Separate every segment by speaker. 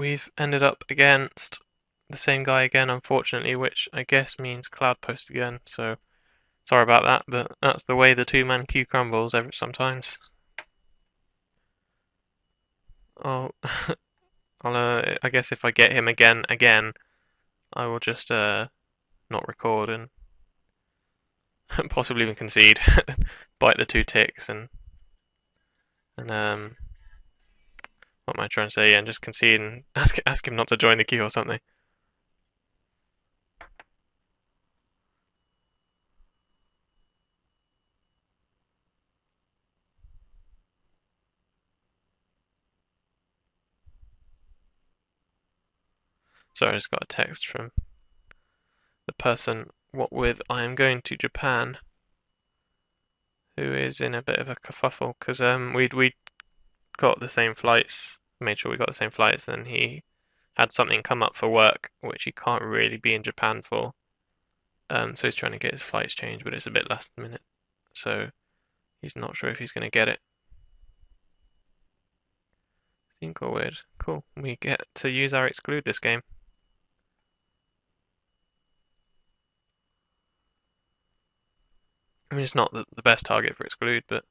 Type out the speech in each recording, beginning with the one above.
Speaker 1: we've ended up against the same guy again, unfortunately, which I guess means Cloud Post again, so sorry about that, but that's the way the two-man queue crumbles sometimes. I'll, I guess if I get him again, I will just not record and possibly even concede, bite the two ticks, and what am I trying to say? Yeah, and just concede and ask him not to join the queue or something. So I just got a text from the person what with I am going to Japan, who is in a bit of a kerfuffle because we got the same flights, made sure we got the same flights. Then he had something come up for work which he can't really be in Japan for. So he's trying to get his flights changed, but it's a bit last minute, so he's not sure if he's going to get it. Seemed quite weird. Cool. We get to use our exclude this game. I mean, it's not the best target for exclude, but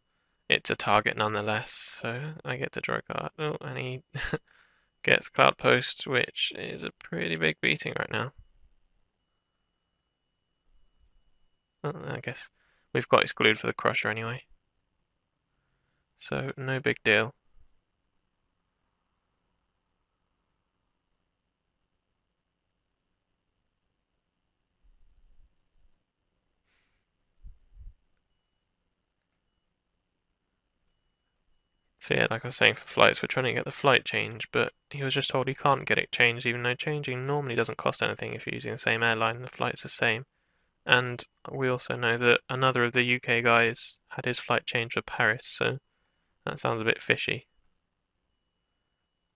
Speaker 1: it's a target nonetheless. So I get to draw a card. Oh, and he gets Cloud Post, which is a pretty big beating right now. Oh, I guess we've got exclude for the Crusher anyway, so no big deal. So yeah, like I was saying, for flights, we're trying to get the flight change, but he was just told he can't get it changed, even though changing normally doesn't cost anything if you're using the same airline and the flight's the same. And we also know that another of the UK guys had his flight changed for Paris, so that sounds a bit fishy.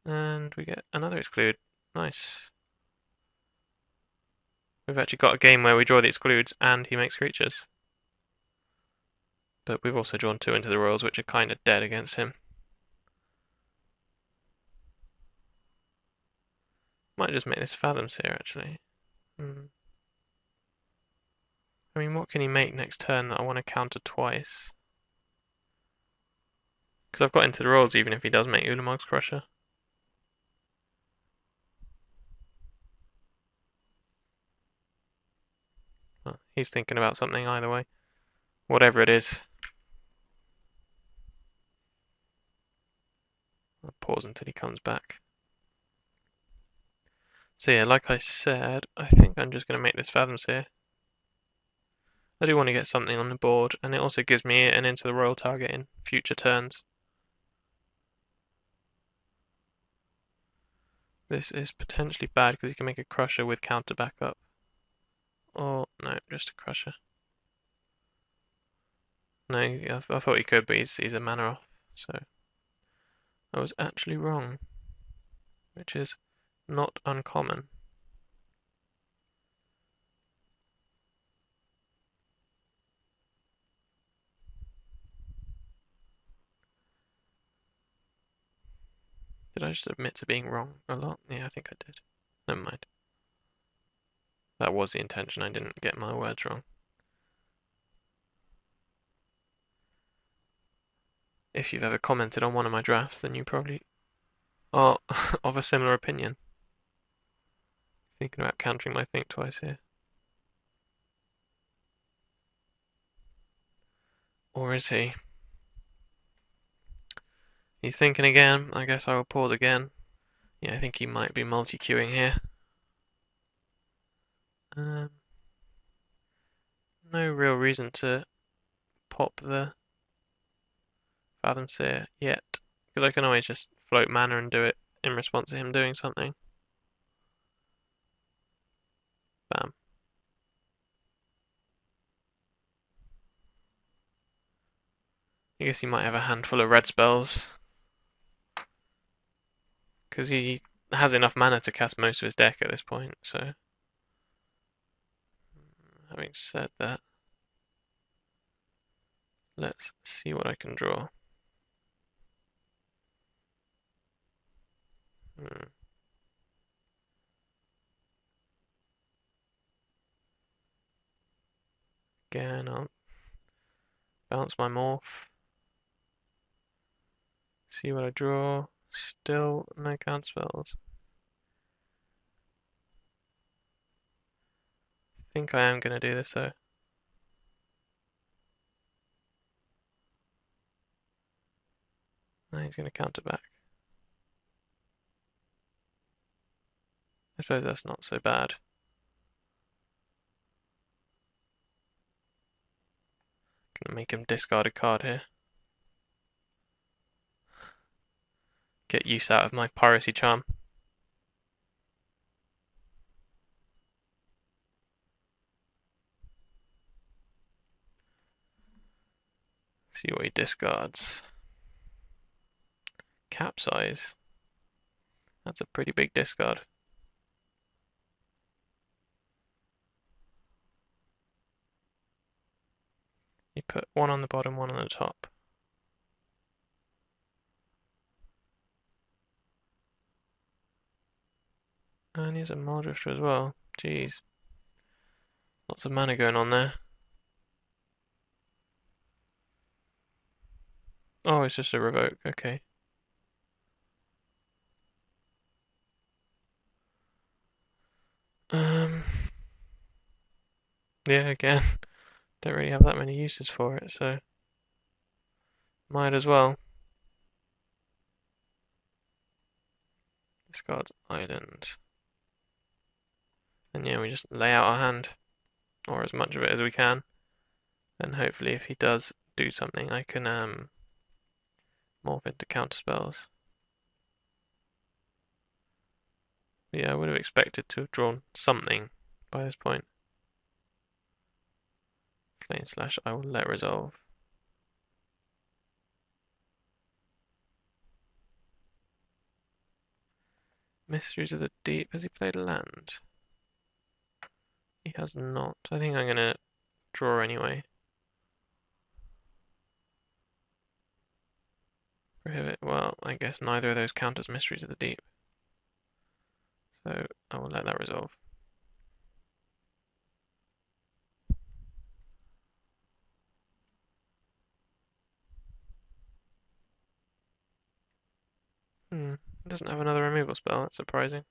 Speaker 1: And we get another exclude. Nice. We've actually got a game where we draw the excludes and he makes creatures. But we've also drawn two into the royals, which are kind of dead against him. Might just make this Fathoms here, actually. I mean, what can he make next turn that I want to counter twice? Because I've got into the rolls even if he does make Ulamog's Crusher. Well, he's thinking about something either way. Whatever it is. I'll pause until he comes back. So yeah, like I said, I think I'm just going to make this Fathoms here. I do want to get something on the board, and it also gives me an into the royal target in future turns. This is potentially bad because he can make a Crusher with counter backup. Or, no, just a Crusher. No, I thought he could, but he's a mana off, so I was actually wrong, which is not uncommon. Did I just admit to being wrong a lot? Yeah, I think I did. Never mind. That was the intention, I didn't get my words wrong. If you've ever commented on one of my drafts, then you probably are of a similar opinion. Thinking about countering my think twice here. Or is he? He's thinking again. I guess I will pause again. Yeah, I think he might be multi-queuing here. No real reason to pop the Fathom Seer yet, because I can always just float mana and do it in response to him doing something. Bam. I guess he might have a handful of red spells, because he has enough mana to cast most of his deck at this point, so having said that, let's see what I can draw. Again, I'll bounce my morph. See what I draw. Still no counter spells. I think I am going to do this though. No, he's going to counter back. I suppose that's not so bad. Gonna make him discard a card here. Get use out of my piracy charm. See what he discards. Capsize. That's a pretty big discard. You put one on the bottom, one on the top. And he's a Maldrifter as well. Jeez. Lots of mana going on there. Oh, it's just a revoke, okay. Yeah, again, don't really have that many uses for it, so might as well. Discard Island. And yeah, we just lay out our hand, or as much of it as we can. And hopefully if he does do something, I can morph into counter spells. Yeah, I would have expected to have drawn something by this point. Flame Slash, I will let resolve. Mysteries of the Deep, has he played a land? He has not. I think I'm gonna draw anyway. Prohibit, well, I guess neither of those count as Mysteries of the Deep. So I will let that resolve. It doesn't have another removal spell, that's surprising.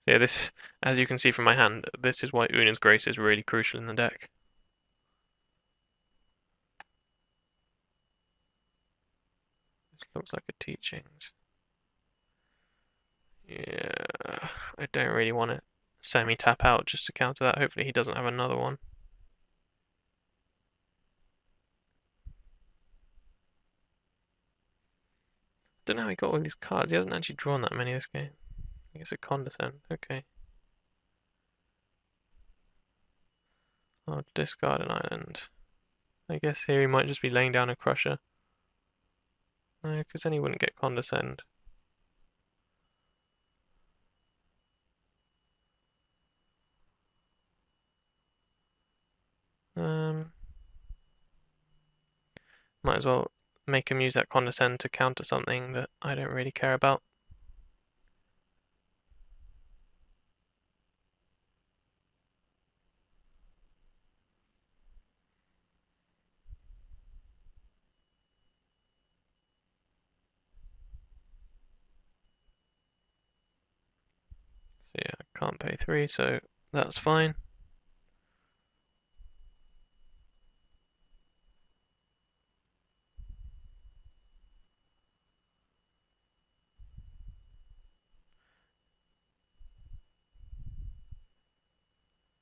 Speaker 1: So yeah, this, as you can see from my hand, this is why Una's Grace is really crucial in the deck. This looks like a Teachings. Yeah, I don't really want to semi-tap out just to counter that. Hopefully he doesn't have another one. Don't know how he got all these cards. He hasn't actually drawn that many this game. I guess a Condescend. Okay. I'll discard an island. I guess here he might just be laying down a Crusher. No, because then he wouldn't get Condescend. Might as well make him use that Condescend to counter something that I don't really care about. So yeah, I can't pay 3, so that's fine.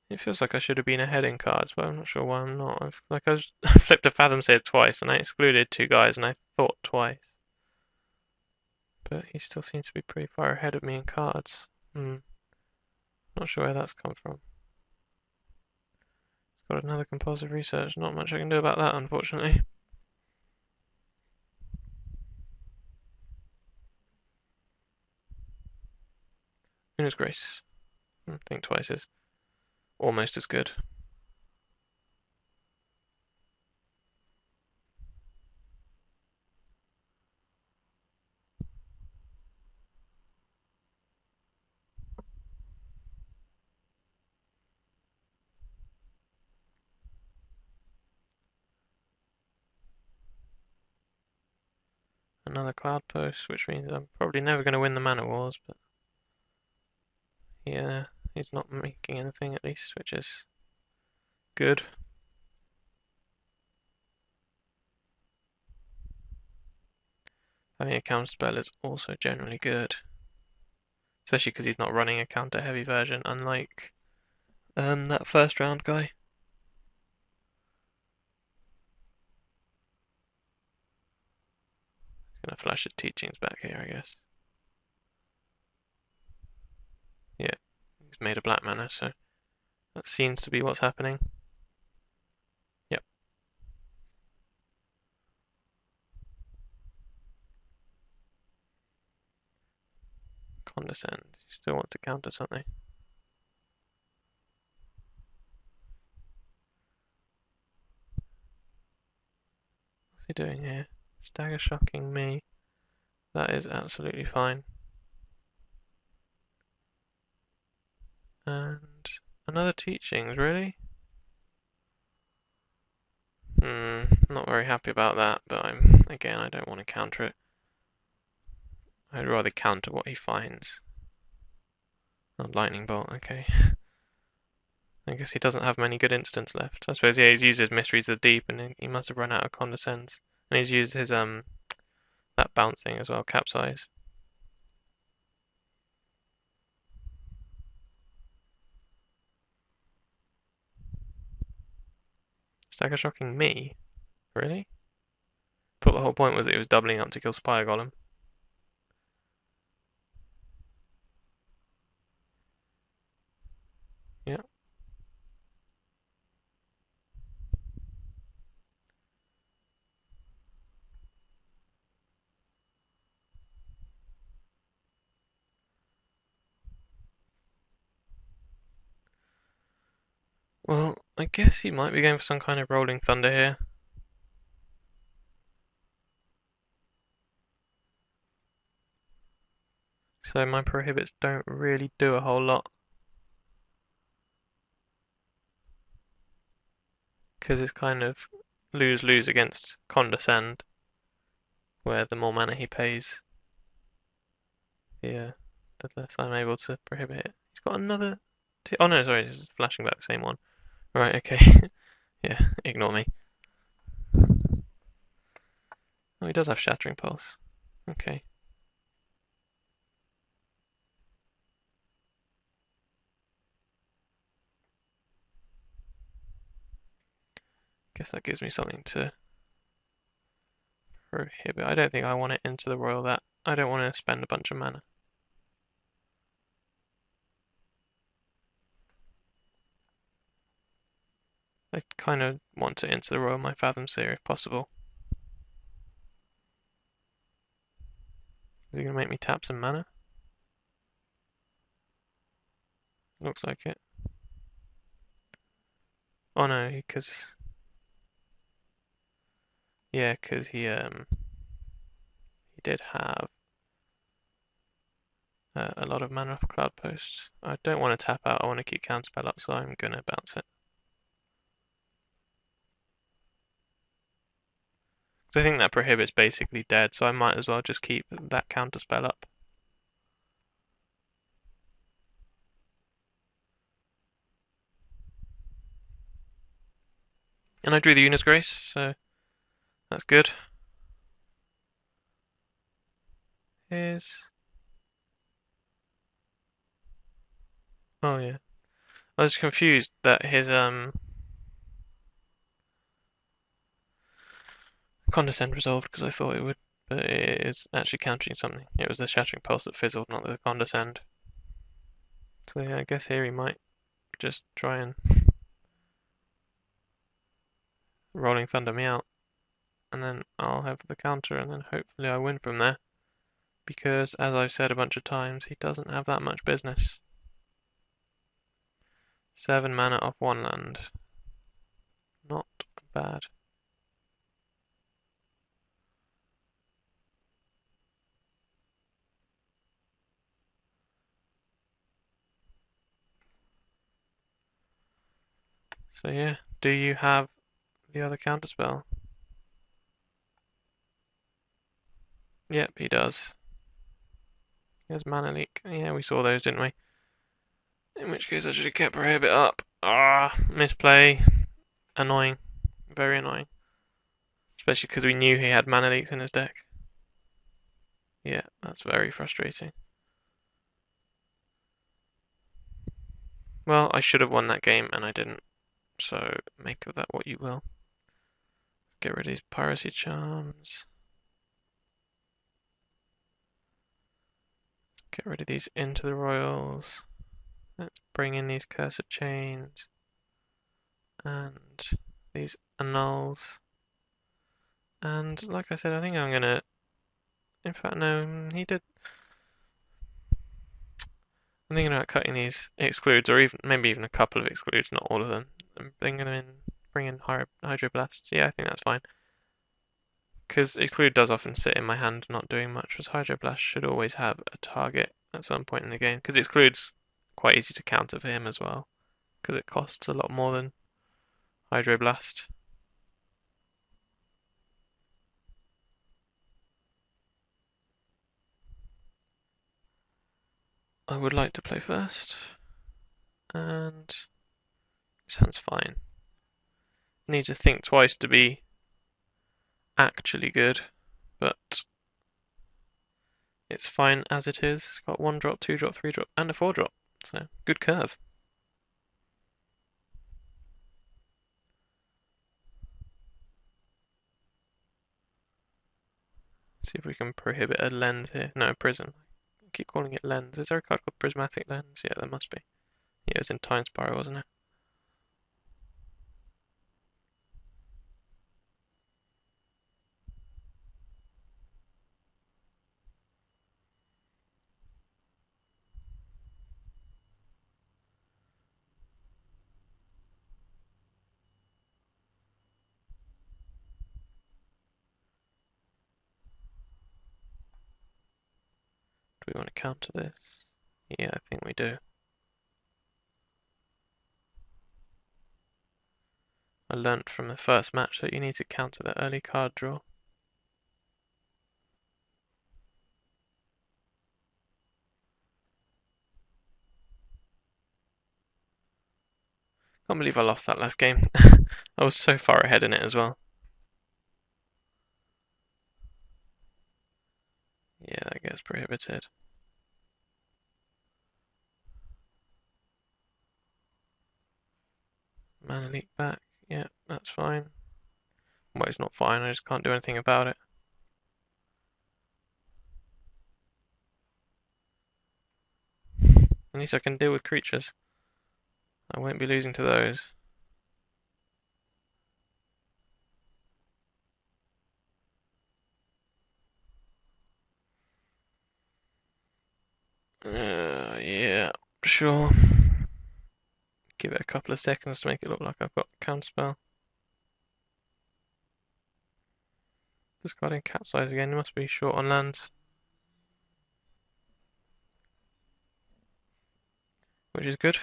Speaker 1: It feels like I should have been ahead in cards, but I'm not sure why I'm not. I flipped a Fathom Seer twice, and I excluded 2 guys, and I thought twice. But he still seems to be pretty far ahead of me in cards. Not sure where that's come from. It's got another compulsive research. Not much I can do about that, unfortunately. Una's Grace. I think twice is almost as good. another cloud post, which means I'm probably never going to win the mana wars, but yeah, he's not making anything at least, which is good. Having a counter spell is also generally good, especially because he's not running a counter heavy version, unlike that first round guy. Gonna flash his teachings back here, I guess. Yeah, he's made a black mana, so that seems to be what's happening. Yep. Condescend. He still wants to counter something. What's he doing here? Stagger shocking me. That is absolutely fine. And another teachings, really? Not very happy about that, but again, I don't want to counter it. I'd rather counter what he finds. Oh, lightning bolt, okay. I guess he doesn't have many good instants left. I suppose, yeah, he's used his Mysteries of the Deep, and he must have run out of Condescends. And he's used his, that bounce thing as well, Capsize. Stagger shocking me? Really? Thought the whole point was that it was doubling up to kill Spire Golem. Yeah. Well, I guess he might be going for some kind of Rolling Thunder here. So my prohibits don't really do a whole lot. Because it's kind of lose-lose against Condescend, where the more mana he pays, the less I'm able to prohibit it. He's got another... Oh no, sorry, this is flashing back the same one. Right, okay. Yeah, ignore me. Oh, he does have Shattering Pulse. Okay. Guess that gives me something to prohibit. I don't think I want it into the royal that. I don't want to spend a bunch of mana. I kind of want to into the royal my Fathom Seer if possible. Is he going to make me tap some mana? Looks like it. Oh no, because... Yeah, because he did have a lot of mana off Cloud Post. I don't want to tap out, I want to keep Counterspell up, so I'm going to bounce it. Because I think that Prohibit's basically dead, so I might as well just keep that Counterspell up. And I drew the Una's Grace, so that's good. Oh yeah. I was confused that his Condescend resolved because I thought it would, but it is actually countering something. It was the Shattering Pulse that fizzled, not the Condescend. So yeah, I guess here he might just try and Rolling Thunder me out, and then I'll have the counter, and then hopefully I win from there. Because, as I've said a bunch of times, he doesn't have that much business. 7 mana off 1 land. Not bad. So yeah, do you have the other counterspell? Yep, he does. He has mana leak. Yeah, we saw those, didn't we? In which case I should have kept Prohibit up. Ah, misplay. Annoying. Very annoying. Especially because we knew he had mana leaks in his deck. Yeah, that's very frustrating. Well, I should have won that game and I didn't. So make of that what you will. Get rid of these piracy charms. Get rid of these into the royals. Let's bring in these cursed chains. And these annuls. And like I said, I think I'm gonna. In fact, no, he did. I'm thinking about cutting these excludes, or even maybe even a couple of excludes, not all of them, and bringing them in, bring in hydroblasts. Yeah, I think that's fine. Because exclude does often sit in my hand, not doing much. Whereas hydroblast should always have a target at some point in the game. Because exclude's quite easy to counter for him as well. Because it costs a lot more than hydroblast. I would like to play first, and sounds fine. Need to think twice to be actually good, but it's fine as it is. It's got 1 drop, 2 drop, 3 drop, and a 4 drop. So, good curve. See if we can prohibit a lens here. No, prison. I keep calling it lens. Is there a card called prismatic lens? Yeah, there must be. Yeah, it was in Time Spiral, wasn't it? Do we want to counter this? Yeah, I think we do. I learnt from the first match that you need to counter the early card draw. Can't believe I lost that last game. I was so far ahead in it as well. Yeah, that gets prohibited. Mana leak back. Yeah, that's fine. Well, it's not fine, I just can't do anything about it. At least I can deal with creatures. I won't be losing to those. Yeah, sure. Give it a couple of seconds to make it look like I've got counterspell. Discarding capsize again, you must be short on lands. Which is good.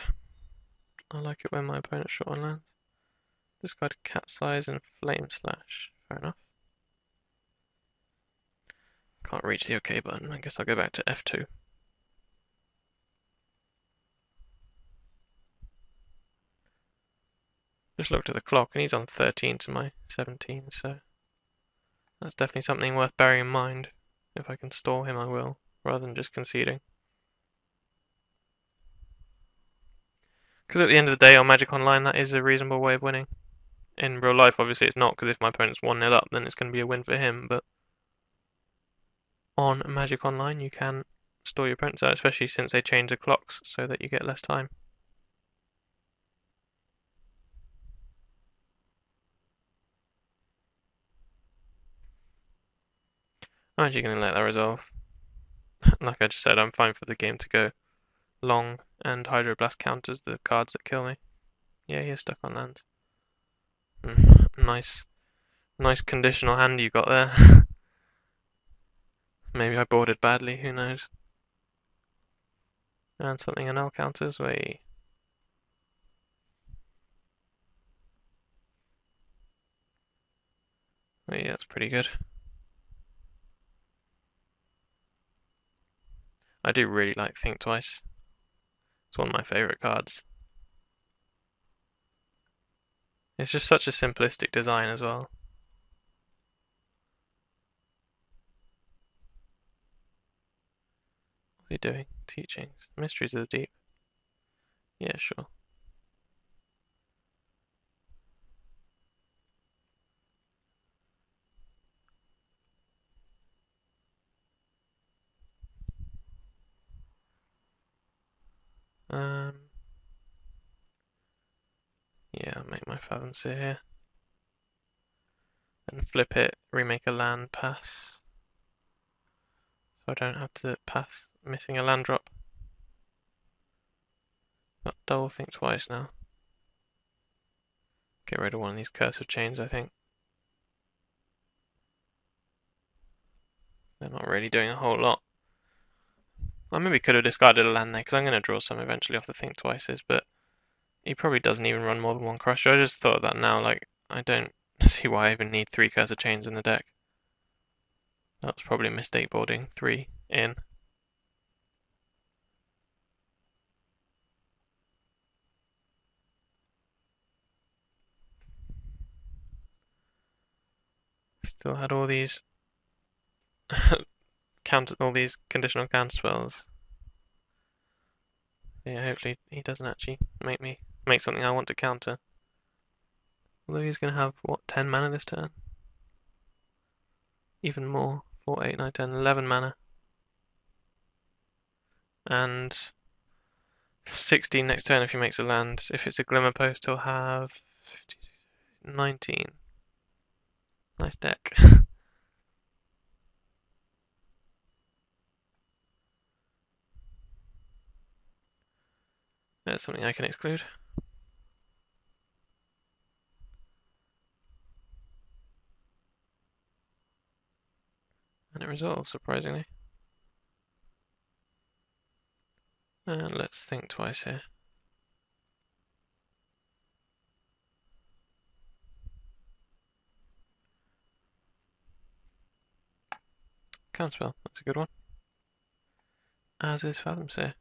Speaker 1: I like it when my opponent's short on lands. Discard capsize and flame slash. Fair enough. Can't reach the OK button. I guess I'll go back to F2. Just looked at the clock and he's on 13 to my 17, so that's definitely something worth bearing in mind. If I can stall him, I will, rather than just conceding. Because at the end of the day, on Magic Online, that is a reasonable way of winning. In real life, obviously, it's not, because if my opponent's 1-0 up, then it's going to be a win for him, but on Magic Online, you can stall your opponents out, especially since they change the clocks so that you get less time. I'm actually going to let that resolve. Like I just said, I'm fine for the game to go long, and Hydroblast counters the cards that kill me. Yeah, he's stuck on land. Nice. Nice conditional hand you got there. Maybe I boarded badly, who knows. And something an L counters, wait. Wait, that's pretty good. I do really like Think Twice. It's one of my favourite cards. It's just such a simplistic design as well. What are you doing? Teachings. Mysteries of the Deep. Yeah, sure. Um, yeah, I'll make my Fathom Seer here. And flip it, remake a land pass. So I don't have to pass missing a land drop. Got double Think Twice now. Get rid of one of these cursive chains, I think. They're not really doing a whole lot. I maybe could have discarded a land there, because I'm going to draw some eventually off the Think Twices, but he probably doesn't even run more than one Crusher. I just thought of that now, like, I don't see why I even need 3 Cursor Chains in the deck. That's probably a mistake boarding 3 in. Still had all these all these conditional counter spells. Yeah, hopefully he doesn't actually make something I want to counter. Although he's gonna have what, 10 mana this turn? Even more. 4, 8, 9, 10, 11 mana. And 16 next turn if he makes a land. If it's a Glimmer Post, he'll have 19. Nice deck. There's something I can exclude. And it resolves, surprisingly. And let's think twice here. Counterspell, that's a good one. As is Fathom Seer.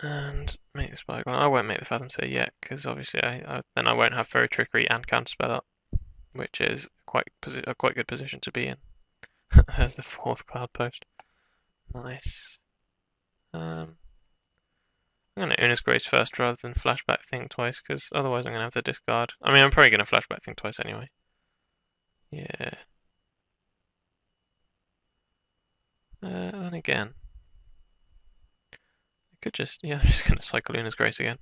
Speaker 1: And make the Spike. Well, I won't make the Fathom Seer yet, because obviously then I won't have Fairy Trickery and Counterspell up, which is a quite good position to be in. There's the 4th Cloud Post. Nice. I'm going to Una's Grace first rather than Flashback Think Twice, because otherwise I'm going to have to discard. I mean, I'm probably going to Flashback Think Twice anyway. Yeah. Then again. I could just, yeah, I'm just going to cycle Una's Grace again.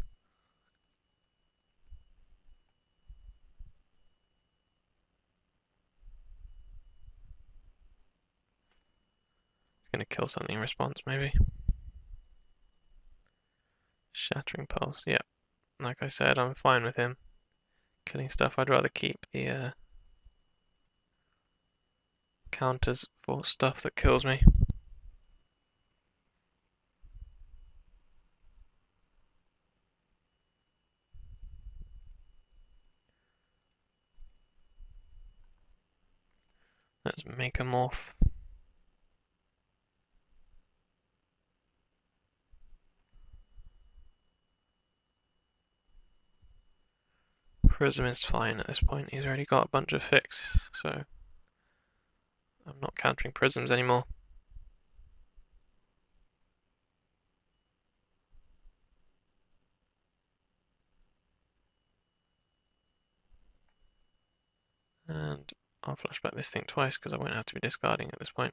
Speaker 1: It's going to kill something in response, maybe. Shattering Pulse, yeah. Like I said, I'm fine with him killing stuff. I'd rather keep the counters for stuff that kills me. Let's make a morph. Prism is fine at this point. He's already got a bunch of fix, so I'm not countering prisms anymore. And I'll flashback this thing twice because I won't have to be discarding at this point.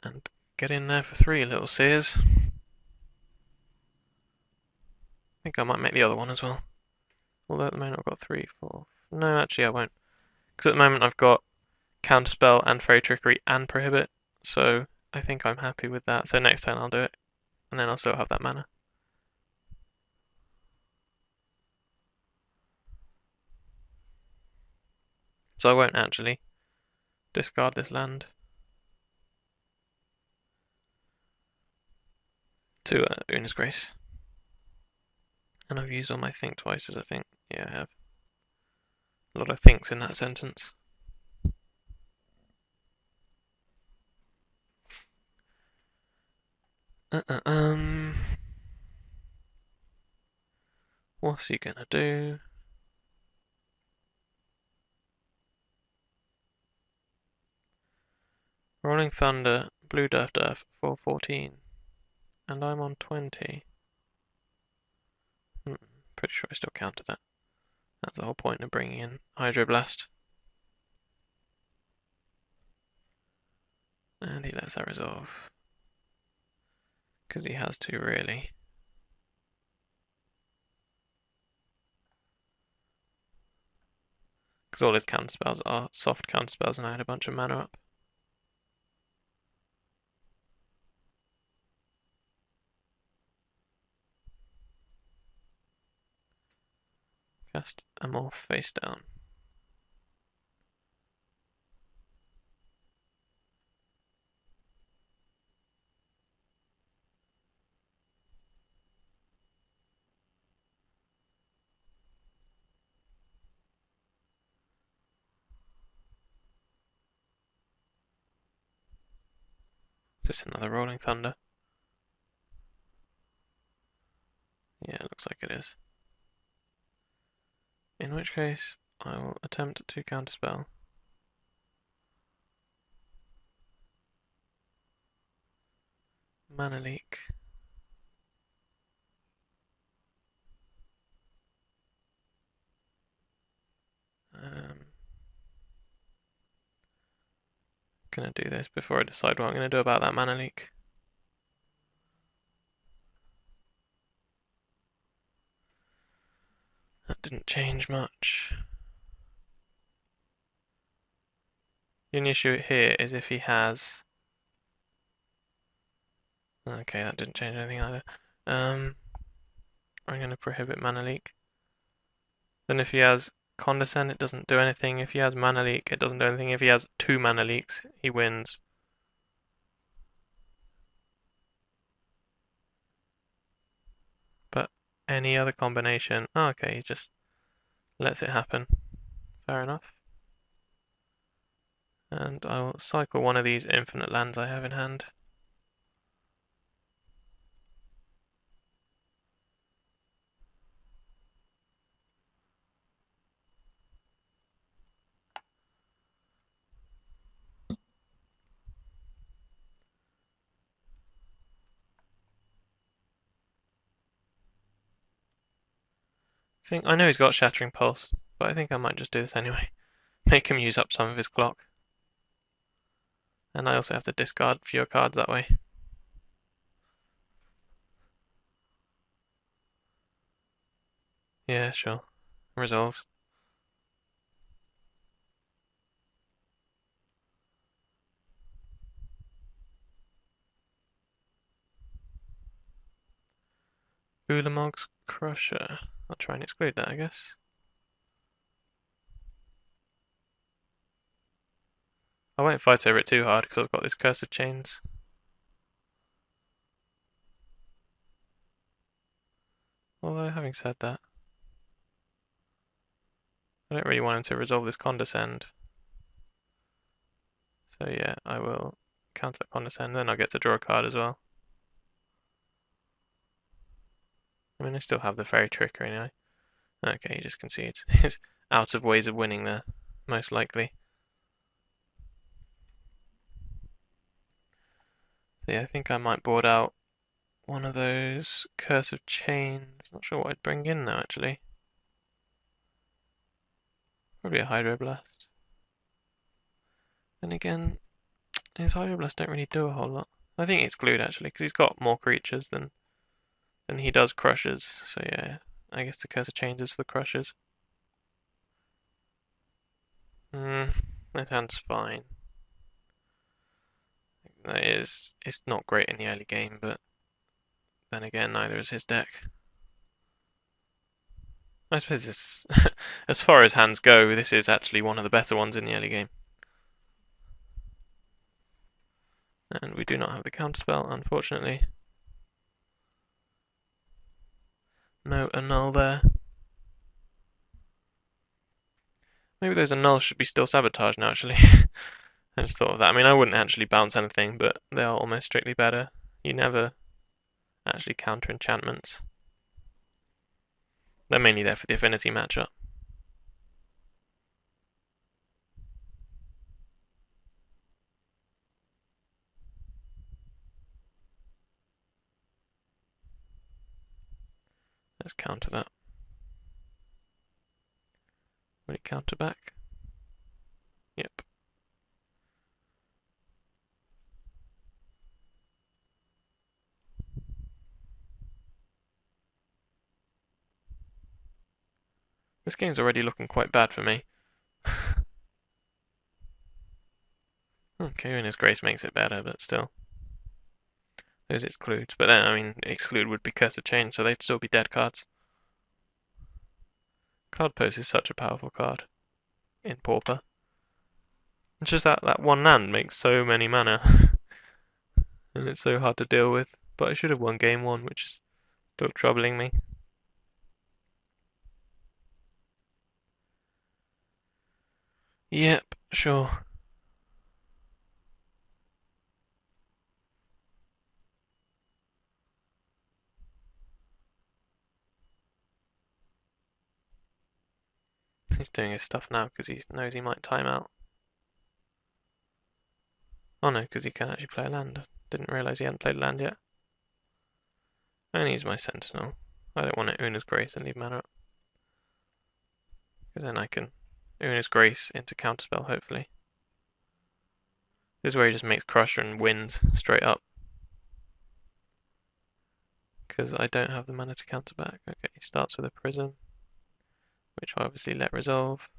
Speaker 1: And get in there for 3, little seers. I think I might make the other one as well. Although at the moment I've got 3, 4. No, actually I won't. Because at the moment I've got Counterspell and Fairy Trickery and Prohibit. So I think I'm happy with that. So next turn I'll do it. And then I'll still have that mana. So I won't actually discard this land. to Una's Grace. And I've used all my think twice, as I think. Yeah, I have. A lot of thinks in that sentence. What's he gonna do? Rolling Thunder, Blue Durf Durf, 414. And I'm on 20. Pretty sure I still counted that. That's the whole point of bringing in Hydroblast. And he lets that resolve. Because he has to, really. Because all his counterspells are soft counterspells and I had a bunch of mana up. Cast a morph face down. Is this another Rolling Thunder? Yeah, it looks like it is. In which case, I will attempt to counterspell. Mana leak. Gonna do this before I decide what I'm gonna do about that mana leak. That didn't change much. The only issue here is if he has... Okay, that didn't change anything either. I'm gonna prohibit mana leak. Then if he has Condescend, it doesn't do anything. If he has mana leak, it doesn't do anything. If he has 2 mana leaks, he wins. But any other combination... Oh, okay, he just lets it happen. Fair enough. And I will cycle one of these infinite lands I have in hand. I know he's got Shattering Pulse, but I think I might just do this anyway. Make him use up some of his clock. And I also have to discard fewer cards that way. Yeah, sure. Resolves. Ulamog's Crusher. I'll try and exclude that, I guess. I won't fight over it too hard because I've got this Curse of Chains. Although, having said that, I don't really want him to resolve this Condescend. So yeah, I will counter that Condescend, then I'll get to draw a card as well. I mean, I still have the Fairy Trickery anyway. Okay, he just concedes. He's out of ways of winning there, most likely. So yeah, I think I might board out one of those Curse of Chains. Not sure what I'd bring in now, actually. Probably a Hydroblast. Then again, his Hydroblast don't really do a whole lot. I think it's glued actually, because he's got more creatures than he does Crushers. So yeah, I guess the Curse of Chains is for the Crushers. That hand's fine. It's not great in the early game, but then again, neither is his deck. I suppose this, as far as hands go, this is actually one of the better ones in the early game. And we do not have the counterspell, unfortunately. No annul there. Maybe those annuls should be still sabotage now, actually. I just thought of that. I mean, I wouldn't actually bounce anything, but they are almost strictly better. You never actually counter enchantments. They're mainly there for the affinity matchup. Let's counter that. Will it counter back? Yep. This game's already looking quite bad for me. Okay, Una's Grace makes it better, but still. Those excludes. But then, I mean, exclude would be Curse of Change, so they'd still be dead cards. Cloud Post is such a powerful card in Pauper. It's just that one land makes so many mana, and it's so hard to deal with. But I should have won game one, which is still troubling me. Yep, sure. He's doing his stuff now because he knows he might time out. Oh no, because he can actually play a land. Didn't realise he hadn't played a land yet. I'm gonna use my Sentinel. I don't want to Una's Grace and leave mana up. Because then I can Una's Grace into Counterspell, hopefully. This is where he just makes Crusher and wins straight up. Because I don't have the mana to counter back. Okay, he starts with a Prism, which I obviously let resolve.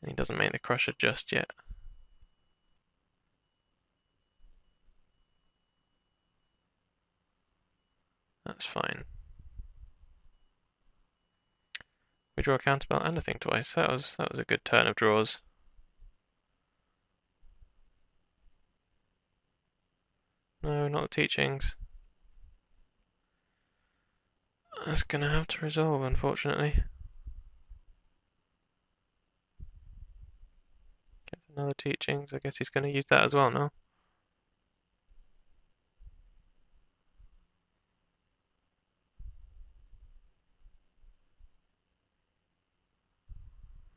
Speaker 1: And he doesn't make the Crusher just yet. That's fine. We draw a counterspell and a thing twice. That was a good turn of draws. No, not the teachings. That's gonna have to resolve, unfortunately. Gets another teachings. I guess he's gonna use that as well now.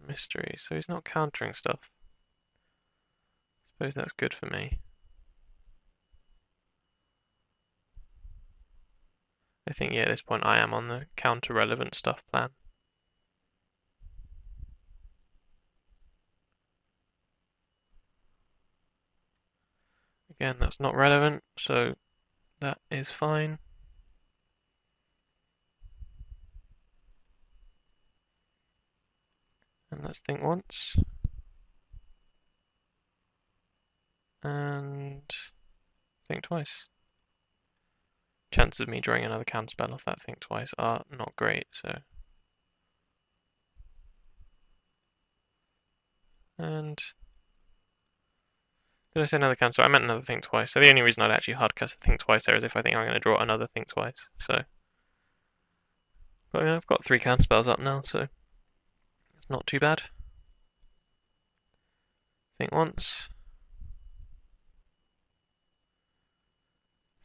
Speaker 1: Mystery. So he's not countering stuff. I suppose that's good for me. I think, yeah, at this point I am on the counter-relevant stuff plan. Again, that's not relevant, so that is fine. And let's think once. And think twice. Chances of me drawing another counterspell off that think twice are not great, so. And did I say another counterspell? I meant another think twice. So the only reason I'd actually hardcast a think twice there is if I think I'm going to draw another think twice. So, but I mean, I've got 3 counterspells up now, so it's not too bad. Think once.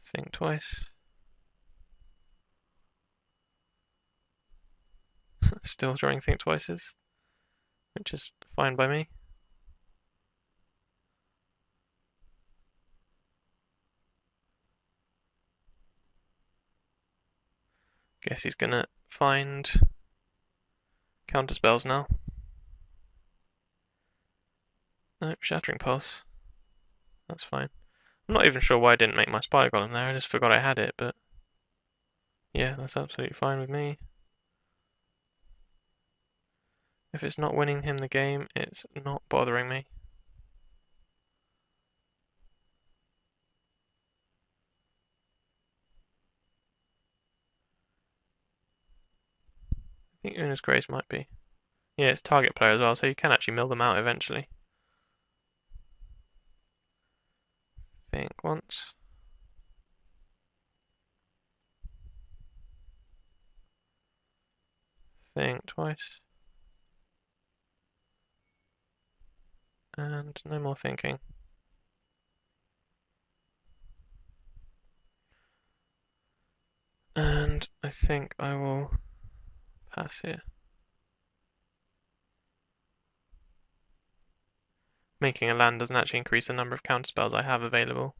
Speaker 1: Think twice. Still drawing think twices, which is fine by me. Guess he's gonna find counterspells now. Nope, Shattering Pulse. That's fine. I'm not even sure why I didn't make my Spire Golem there, I just forgot I had it, but yeah, that's absolutely fine with me. If it's not winning him the game, it's not bothering me. I think Una's Grace might be. Yeah, it's target player as well, so you can actually mill them out eventually. Think once. Think twice. And no more thinking. And I think I will pass here. Making a land doesn't actually increase the number of counterspells I have available.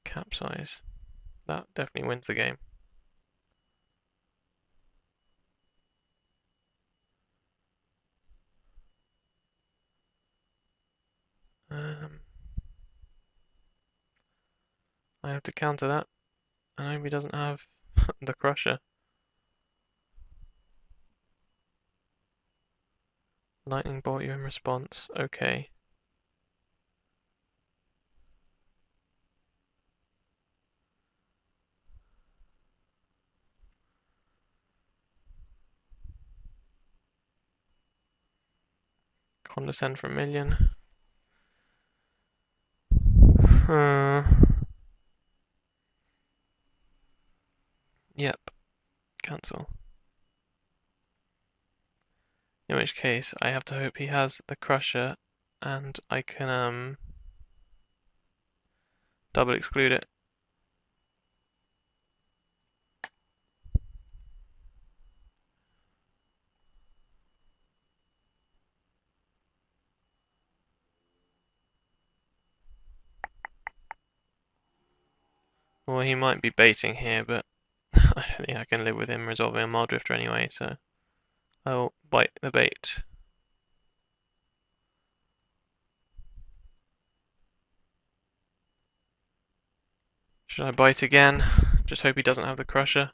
Speaker 1: Capsize. That definitely wins the game. I have to counter that. And I hope he doesn't have the Crusher. Lightning bolt you in response. Okay. Condescend for a million. Yep. Cancel. In which case, I have to hope he has the Crusher, and I can double exclude it. Well, he might be baiting here, but I don't think I can live with him resolving a Muldrifter anyway, so I'll bite the bait. Should I bite again? Just hope he doesn't have the Crusher.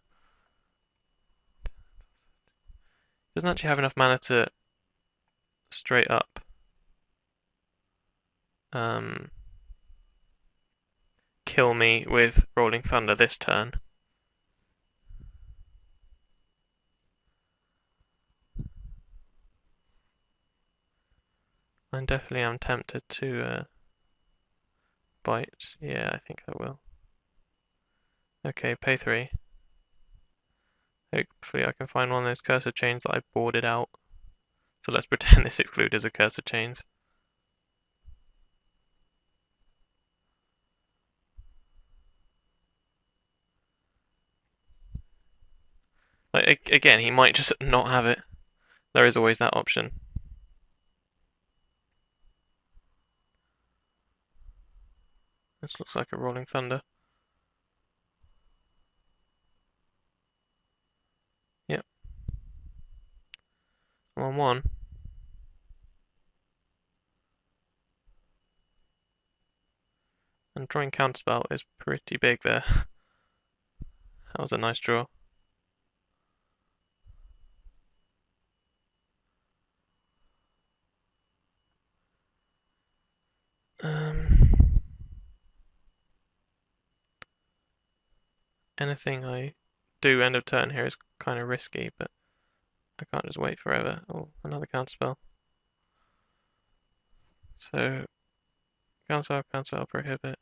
Speaker 1: Doesn't actually have enough mana to straight up kill me with Rolling Thunder this turn. I definitely am tempted to bite. Yeah, I think I will. Okay, pay 3. Hopefully I can find one of those cursor chains that I boarded out. So let's pretend this exclude is a cursor chains. Like, again, he might just not have it. There is always that option. This looks like a Rolling Thunder. Yep. I'm on 1. And drawing counterspell is pretty big there. That was a nice draw. Anything I do end of turn here is kind of risky, but I can't just wait forever. Oh, another counterspell. So, counterspell, prohibit.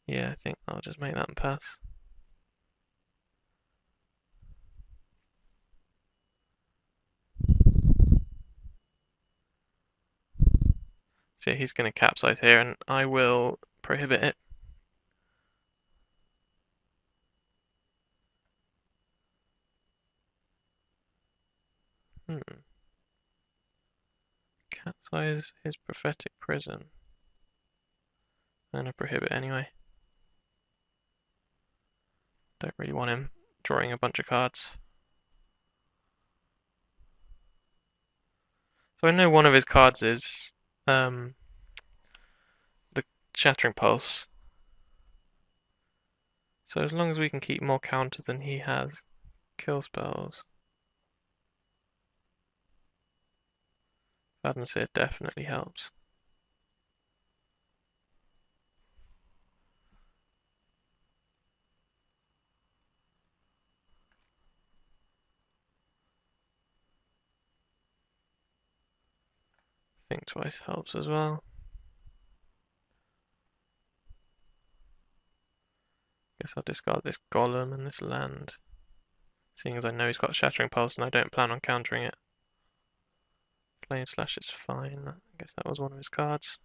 Speaker 1: Yeah, I think I'll just make that and pass. So he's going to capsize here, and I will prohibit it. Capsize his prophetic prison. I'm going to prohibit anyway. Don't really want him drawing a bunch of cards. So I know one of his cards is the Shattering Pulse. So as long as we can keep more counters than he has, kill spells. Seer definitely helps. Think twice helps as well. Guess I'll discard this golem and this land, seeing as I know he's got Shattering Pulse and I don't plan on countering it. Flame Slash is fine. I guess that was one of his cards.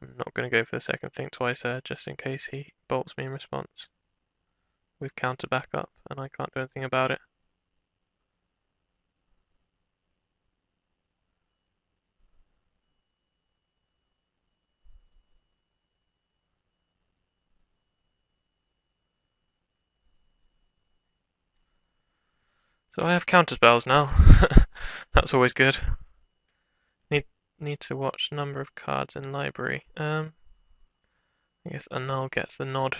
Speaker 1: I'm not going to go for the second Think Twice there, just in case he bolts me in response with counter backup and I can't do anything about it. So I have counter spells now. That's always good. Need to watch number of cards in library. I guess Annul gets the nod.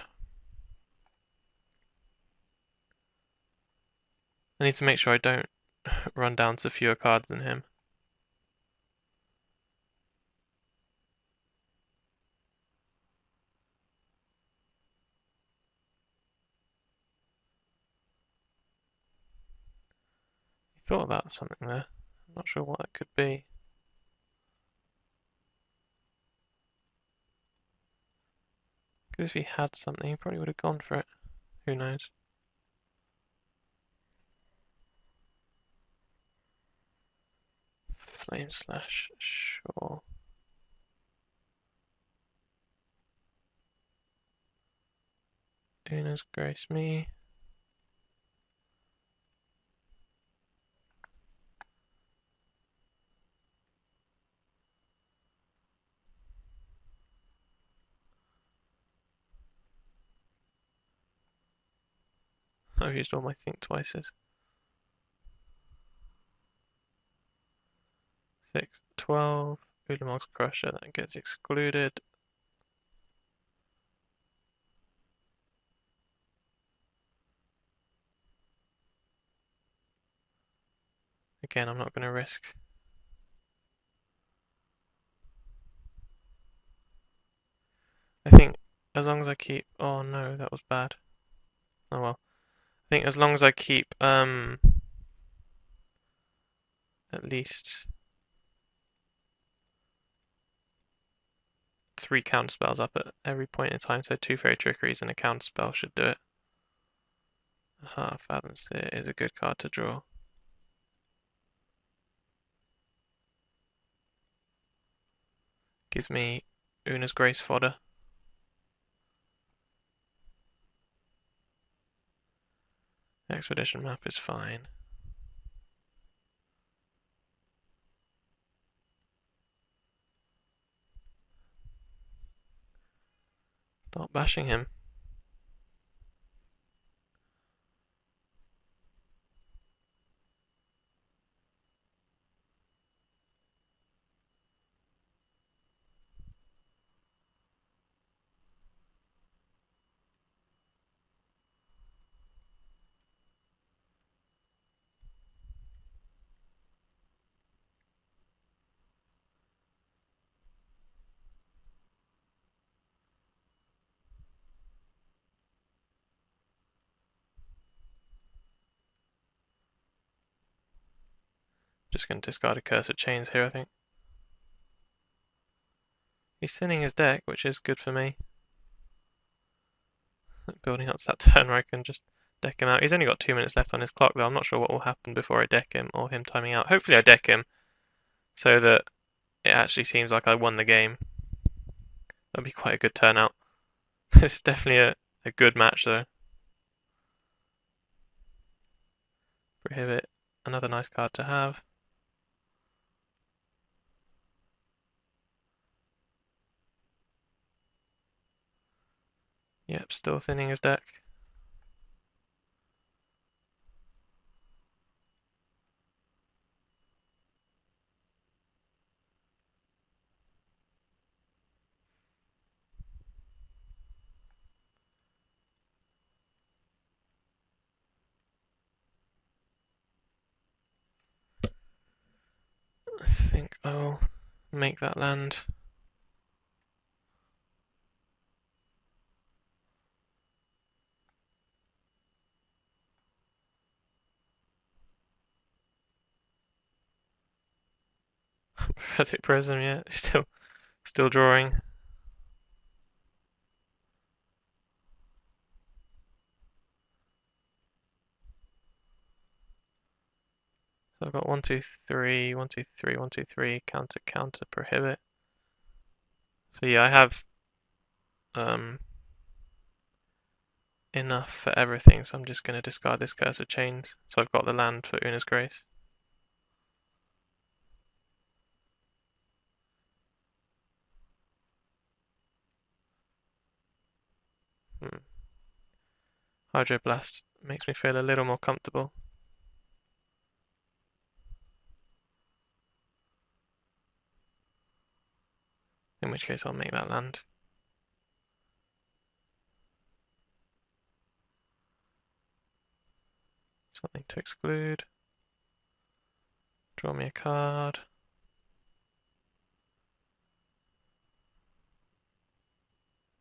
Speaker 1: I need to make sure I don't run down to fewer cards than him. He thought about something there. I'm not sure what that could be. Because if he had something, he probably would have gone for it. Who knows? Flame Slash, sure. Una's Grace me. I've used all my Think Twices. 6, 12. Ulamog's Crusher, that gets excluded. Again, I'm not going to risk. I think as long as I keep... Oh no, that was bad. Oh well. I think as long as I keep at least 3 counterspells up at every point in time, so 2 Fairy Trickeries and a counterspell should do it. Aha, Fathom Seer is a good card to draw. Gives me Una's Grace fodder. Expedition map is fine. Start bashing him. Just going to discard a Curse of Chains here, I think. He's thinning his deck, which is good for me. Building up to that turn where I can just deck him out. He's only got 2 minutes left on his clock, though. I'm not sure what will happen before I deck him or him timing out. Hopefully I deck him so that it actually seems like I won the game. That'd be quite a good turnout. It's definitely a good match, though. Prohibit, another nice card to have. Yep, still thinning his deck. I think I will make that land. Prophetic Prism, yeah. Still drawing. So I've got 1, 2, 3, 1, 2, 3, 1, 2, 3, counter, counter, prohibit. So yeah, I have enough for everything, so I'm just going to discard this Curse of Chains. So I've got the land for Una's Grace. Hydroblast makes me feel a little more comfortable. In which case I'll make that land. Something to exclude. Draw me a card.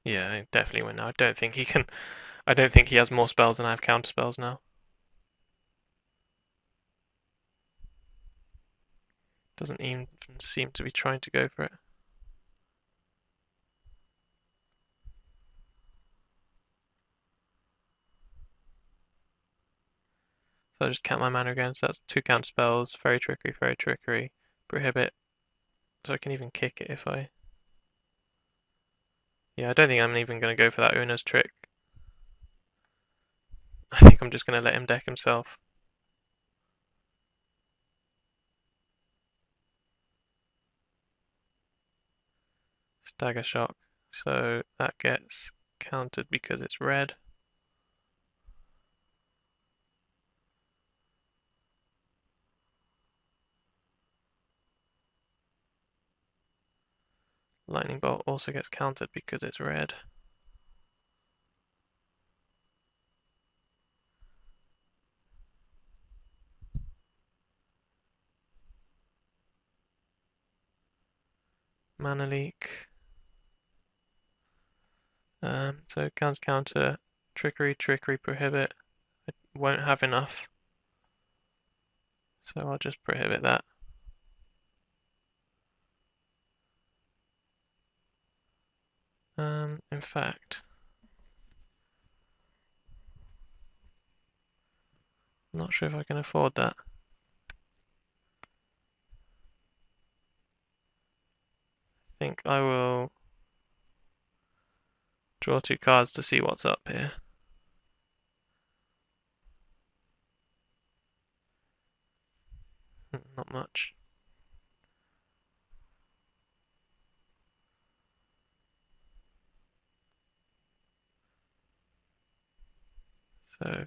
Speaker 1: Yeah, I definitely win now. I don't think he can. I don't think he has more spells than I have counter spells now. Doesn't even seem to be trying to go for it. So I just count my mana again. So that's 2 counter spells. Fairy Trickery, Prohibit. So I can even kick it if I. Yeah, I don't think I'm even going to go for that Una's trick. I think I'm just going to let him deck himself. Stagger Shock. So that gets countered because it's red. Lightning Bolt also gets countered because it's red. Mana Leak. So counter, Trickery, Prohibit. I won't have enough. So I'll just prohibit that. In fact, I'm not sure if I can afford that. I think I will draw 2 cards to see what's up here. Not much. So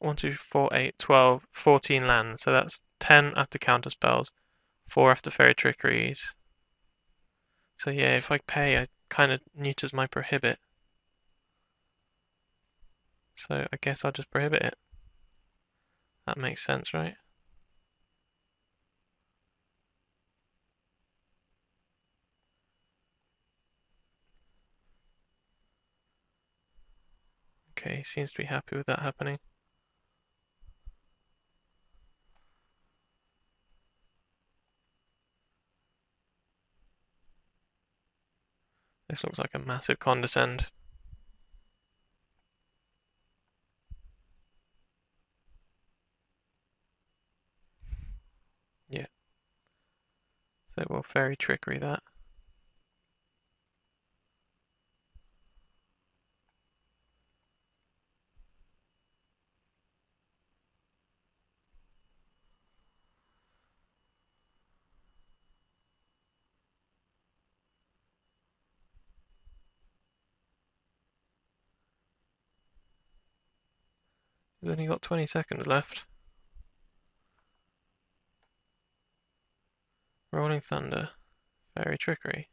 Speaker 1: 1, 2, 4, 8, 12, 14 lands. So that's 10 after counter spells, 4 after fairy trickeries. So yeah, if I pay, I kind of neuters my prohibit. So I guess I'll just prohibit it. That makes sense, right? Okay, seems to be happy with that happening. This looks like a massive condescend. Yeah. So we'll fairy trickery that. We've only got 20 seconds left. Rolling Thunder. Fairy trickery.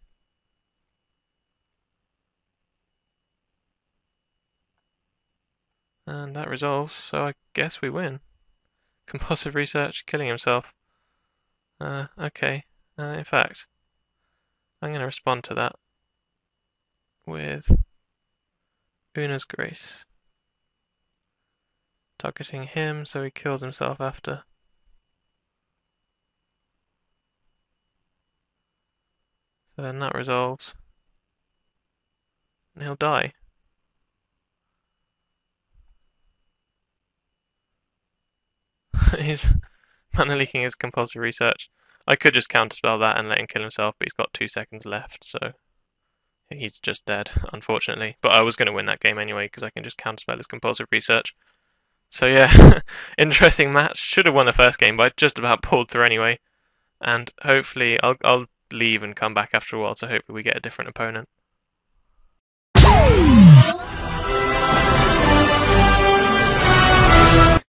Speaker 1: And that resolves, so I guess we win. Compulsive research, killing himself. Okay. In fact, I'm going to respond to that with Una's Grace. Targeting him so he kills himself after. So then that resolves, and he'll die. He's mana leaking his compulsory research. I could just counterspell that and let him kill himself, but he's got 2 seconds left, so he's just dead, unfortunately. But I was going to win that game anyway because I can just counterspell his compulsory research. So yeah, interesting match. Should have won the first game, but I just about pulled through anyway. And hopefully I'll leave and come back after a while, so hopefully we get a different opponent.